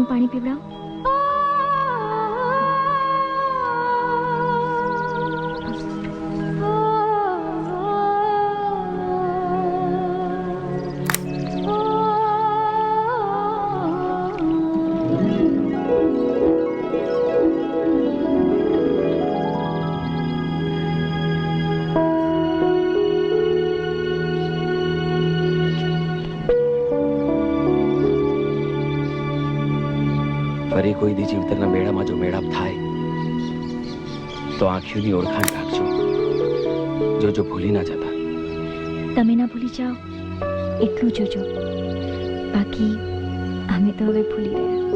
પાણી પીવડાવ. ફરી કોઈ દી જીવતરના મેળામાં જો મેળાપ થાય તો આંખીઓની ઓળખાણ રાખજો. જોજો ભૂલી ના જતા. તમે ના ભૂલી જાઓ એટલું જોજો. બાકી અમે તો હવે ભૂલી ગયા.